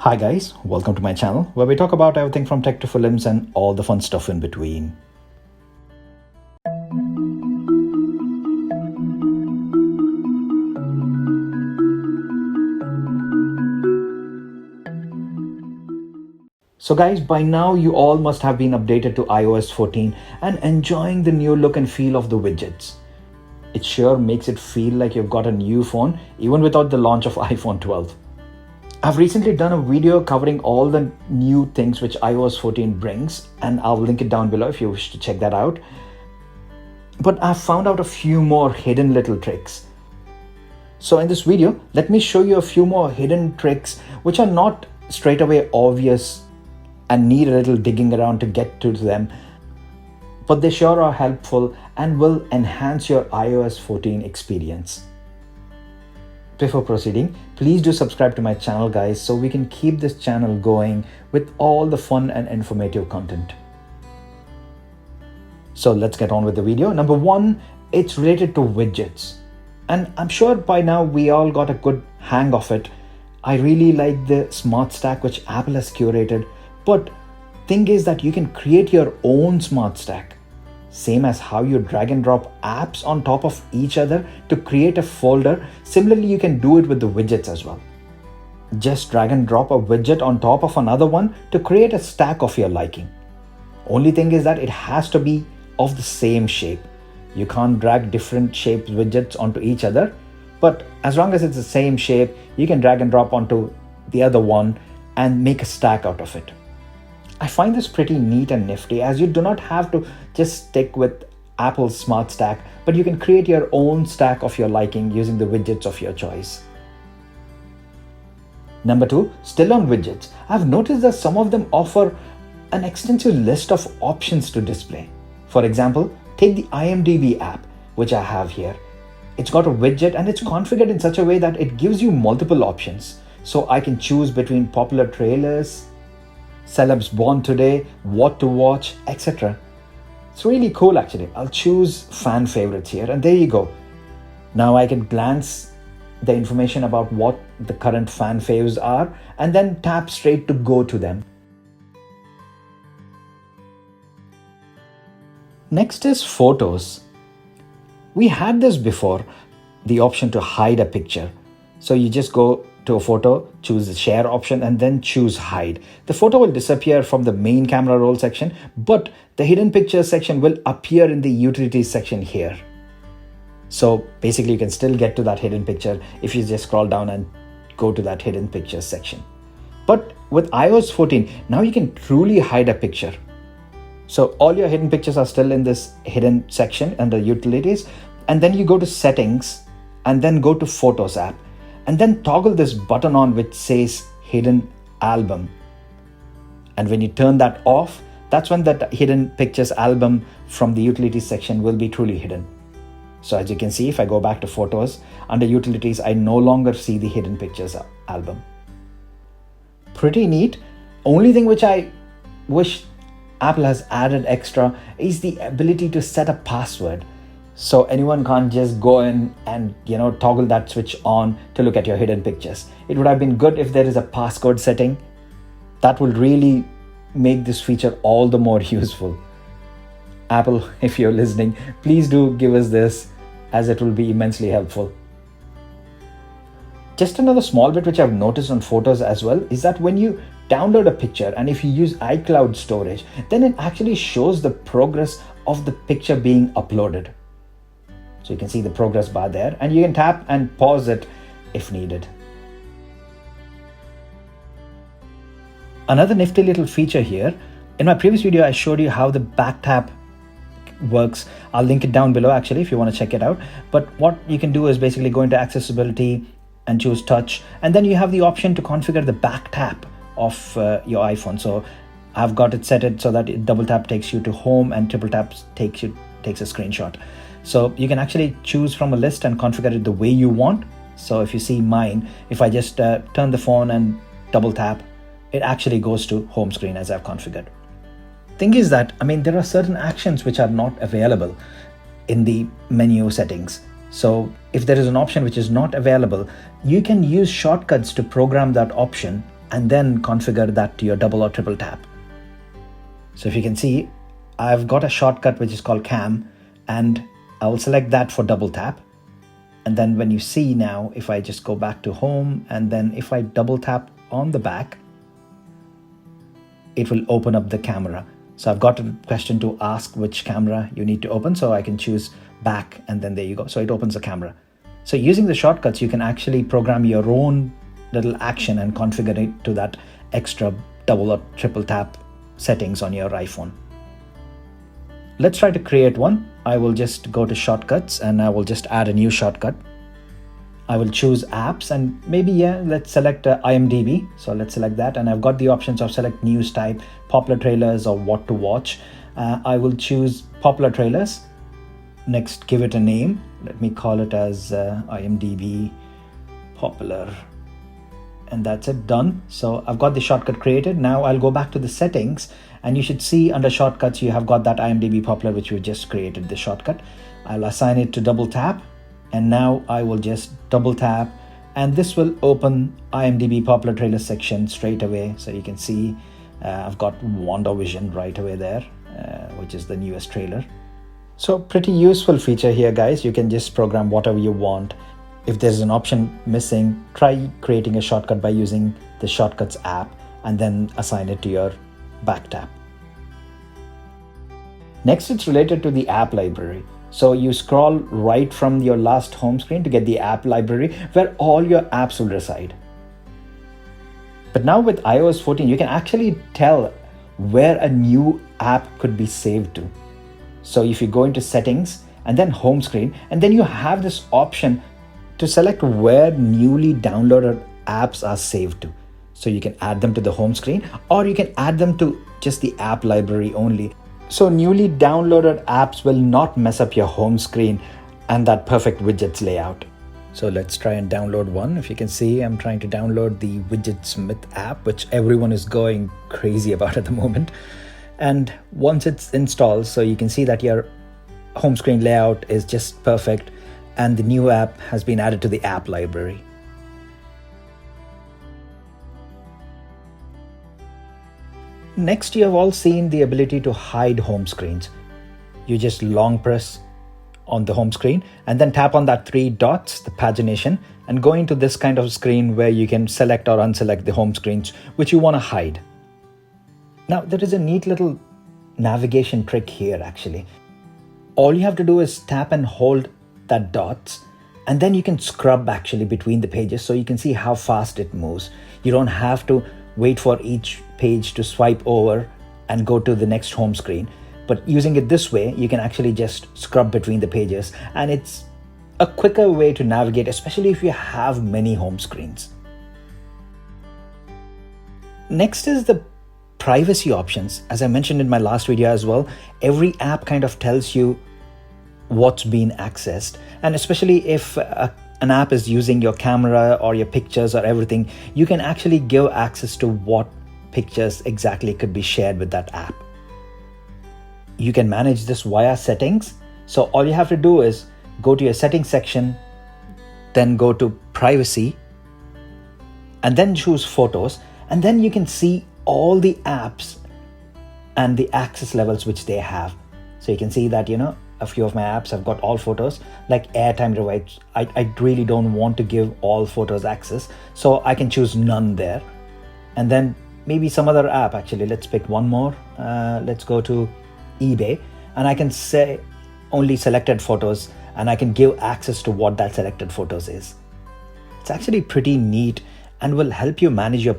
Hi guys, welcome to my channel where we talk about everything from tech to films and all the fun stuff in between. So guys, by now you all must have been updated to iOS 14 and enjoying the new look and feel of the widgets. It sure makes it feel like you've got a new phone even without the launch of iPhone 12. I've recently done a video covering all the new things which iOS 14 brings, and I'll link it down below if you wish to check that out. But I've found out a few more hidden little tricks. So in this video, let me show you a few more hidden tricks which are not straight away obvious and need a little digging around to get to them, but they sure are helpful and will enhance your iOS 14 experience. Before proceeding, please do subscribe to my channel guys so we can keep this channel going with all the fun and informative content. So let's get on with the video. Number one, it's related to widgets. And I'm sure by now we all got a good hang of it. I really like the smart stack which Apple has curated, but thing is that you can create your own smart stack. Same as how you drag and drop apps on top of each other to create a folder, similarly you can do it with the widgets as well. Just drag and drop a widget on top of another one to create a stack of your liking. Only thing is that it has to be of the same shape. You can't drag different shaped widgets onto each other, but as long as it's the same shape, you can drag and drop onto the other one and make a stack out of it. I find this pretty neat and nifty as you do not have to just stick with Apple's smart stack, but you can create your own stack of your liking using the widgets of your choice. Number two, still on widgets, I've noticed that some of them offer an extensive list of options to display. For example, take the IMDb app, which I have here. It's got a widget and it's configured in such a way that it gives you multiple options. So I can choose between popular trailers, celebs born today, what to watch, etc. It's really cool actually. I'll choose fan favorites here and there you go. Now I can glance the information about what the current fan faves are and then tap straight to go to them. Next is photos. We had this before, the option to hide a picture. So you just go to a photo, choose the share option and then choose hide. The photo will disappear from the main camera roll section, but the hidden pictures section will appear in the utilities section here. So basically you can still get to that hidden picture if you just scroll down and go to that hidden pictures section. But with iOS 14, now you can truly hide a picture. So all your hidden pictures are still in this hidden section under utilities, and then you go to settings and then go to Photos app. And then toggle this button on which says hidden album. And when you turn that off, that's when that hidden pictures album from the utilities section will be truly hidden. So as you can see, if I go back to photos, under utilities, I no longer see the hidden pictures album. Pretty neat. Only thing which I wish Apple has added extra is the ability to set a password. So anyone can't just go in and toggle that switch on to look at your hidden pictures. It would have been good if there is a passcode setting. That would really make this feature all the more useful. Apple, if you're listening, please do give us this as it will be immensely helpful. Just another small bit which I've noticed on photos as well is that when you download a picture and if you use iCloud storage, then it actually shows the progress of the picture being uploaded. So you can see the progress bar there and you can tap and pause it if needed. Another nifty little feature here. In my previous video, I showed you how the back tap works. I'll link it down below actually if you want to check it out. But what you can do is basically go into accessibility and choose touch. And then you have the option to configure the back tap of your iPhone. So I've got it set so that double tap takes you to home and triple tap takes a screenshot. So you can actually choose from a list and configure it the way you want. So if you see mine, if I just turn the phone and double tap, it actually goes to home screen as I've configured. Thing is that, there are certain actions which are not available in the menu settings. So if there is an option which is not available, you can use shortcuts to program that option and then configure that to your double or triple tap. So if you can see, I've got a shortcut which is called cam, and I will select that for double tap. And then when you see now, if I just go back to home and then if I double tap on the back, it will open up the camera. So I've got a question to ask which camera you need to open. So I can choose back, and then there you go. So it opens the camera. So using the shortcuts, you can actually program your own little action and configure it to that extra double or triple tap settings on your iPhone. Let's try to create one. I will just go to shortcuts and I will just add a new shortcut. I will choose apps and maybe, let's select IMDb. So let's select that. And I've got the options of select news type, popular trailers, or what to watch. I will choose popular trailers. Next, give it a name. Let me call it as IMDb popular. And that's it, done. So I've got the shortcut created. Now I'll go back to the settings, and you should see under shortcuts, you have got that IMDb popular, which we just created the shortcut. I'll assign it to double tap, and now I will just double tap, and this will open IMDb popular trailer section straight away. So you can see I've got WandaVision right away there, which is the newest trailer. So pretty useful feature here, guys. You can just program whatever you want. If there's an option missing, try creating a shortcut by using the Shortcuts app and then assign it to your back tap. Next, it's related to the app library. So you scroll right from your last home screen to get the app library where all your apps will reside. But now with iOS 14, you can actually tell where a new app could be saved to. So if you go into settings and then home screen, and then you have this option to select where newly downloaded apps are saved to. So you can add them to the home screen, or you can add them to just the app library only. So newly downloaded apps will not mess up your home screen and that perfect widgets layout. So let's try and download one. If you can see, I'm trying to download the Widgets app, which everyone is going crazy about at the moment. And once it's installed, so you can see that your home screen layout is just perfect, and the new app has been added to the app library. Next, you have all seen the ability to hide home screens. You just long press on the home screen and then tap on that 3 dots, the pagination, and go into this kind of screen where you can select or unselect the home screens which you want to hide. Now, there is a neat little navigation trick here actually. All you have to do is tap and hold that dots, and then you can scrub actually between the pages so you can see how fast it moves. You don't have to wait for each page to swipe over and go to the next home screen. But using it this way, you can actually just scrub between the pages, and it's a quicker way to navigate, especially if you have many home screens. Next is the privacy options. As I mentioned in my last video as well, every app kind of tells you what's being accessed, and especially if an app is using your camera or your pictures or everything, you can actually give access to what pictures exactly could be shared with that app. You can manage this via settings. So all you have to do is go to your settings section, then go to privacy, and then choose photos, and then you can see all the apps and the access levels which they have. So you can see that, a few of my apps have got all photos, like airtime rewites. I really don't want to give all photos access, so I can choose none there. And then maybe some other app, actually, let's pick one more. Let's go to eBay, and I can say only selected photos, and I can give access to what that selected photos is. It's actually pretty neat and will help you manage your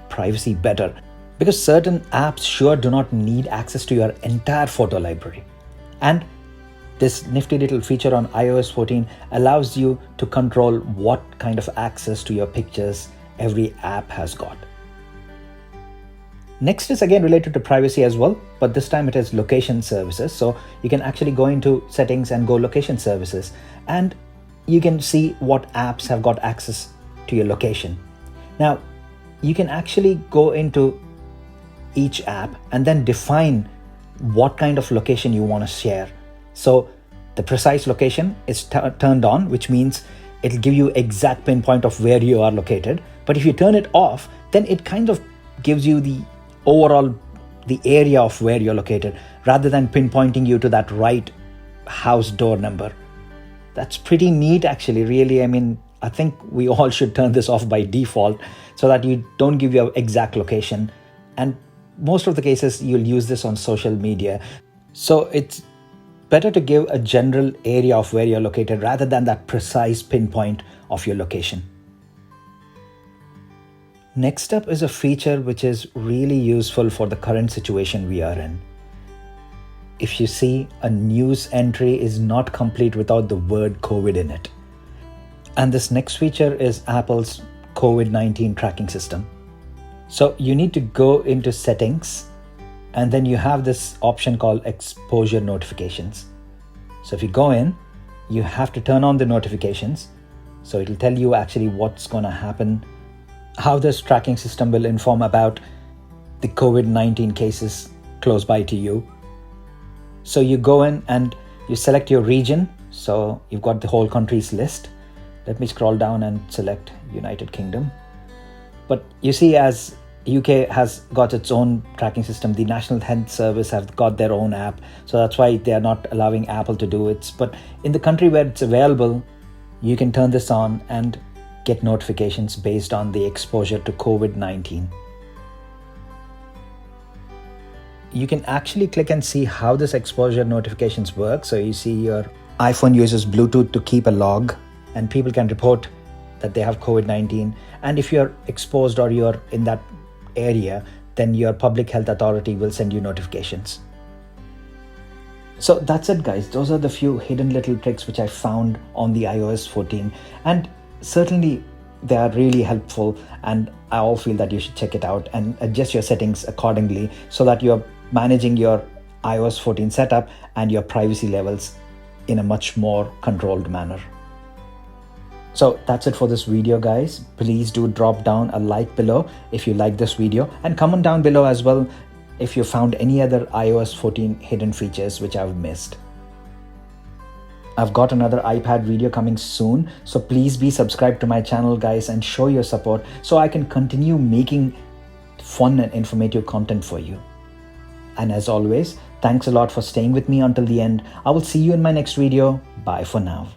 privacy better, because certain apps sure do not need access to your entire photo library. And this nifty little feature on iOS 14 allows you to control what kind of access to your pictures every app has got. Next is again related to privacy as well, but this time it is location services. So you can actually go into settings and go location services, and you can see what apps have got access to your location. Now, you can actually go into each app and then define what kind of location you want to share. So the precise location is turned on, which means it'll give you exact pinpoint of where you are located. But if you turn it off, then it kind of gives you the overall the area of where you're located rather than pinpointing you to that right house door number. That's pretty neat, actually, really. I mean, I think we all should turn this off by default so that you don't give your exact location. And most of the cases, you'll use this on social media. So it's better to give a general area of where you're located rather than that precise pinpoint of your location. Next up is a feature which is really useful for the current situation we are in. If you see, a news entry is not complete without the word COVID in it. And this next feature is Apple's COVID-19 tracking system. So you need to go into settings, and then you have this option called exposure notifications. So if you go in, you have to turn on the notifications. So it'll tell you actually what's going to happen, how this tracking system will inform about the COVID-19 cases close by to you. So you go in and you select your region. So you've got the whole country's list. Let me scroll down and select United Kingdom. But you see, as UK has got its own tracking system, the National Health Service have got their own app. So that's why they are not allowing Apple to do it. But in the country where it's available, you can turn this on and get notifications based on the exposure to COVID-19. You can actually click and see how this exposure notifications work. So you see your iPhone uses Bluetooth to keep a log, and people can report that they have COVID-19. And if you're exposed or you're in that area, then your public health authority will send you notifications. So that's it, guys. Those are the few hidden little tricks which I found on the iOS 14. And certainly they are really helpful, and I all feel that you should check it out and adjust your settings accordingly so that you're managing your iOS 14 setup and your privacy levels in a much more controlled manner. So that's it for this video, guys. Please do drop down a like below if you like this video, and comment down below as well if you found any other iOS 14 hidden features which I've missed. I've got another iPad video coming soon, so please be subscribed to my channel, guys, and show your support so I can continue making fun and informative content for you. And as always, thanks a lot for staying with me until the end. I will see you in my next video. Bye for now.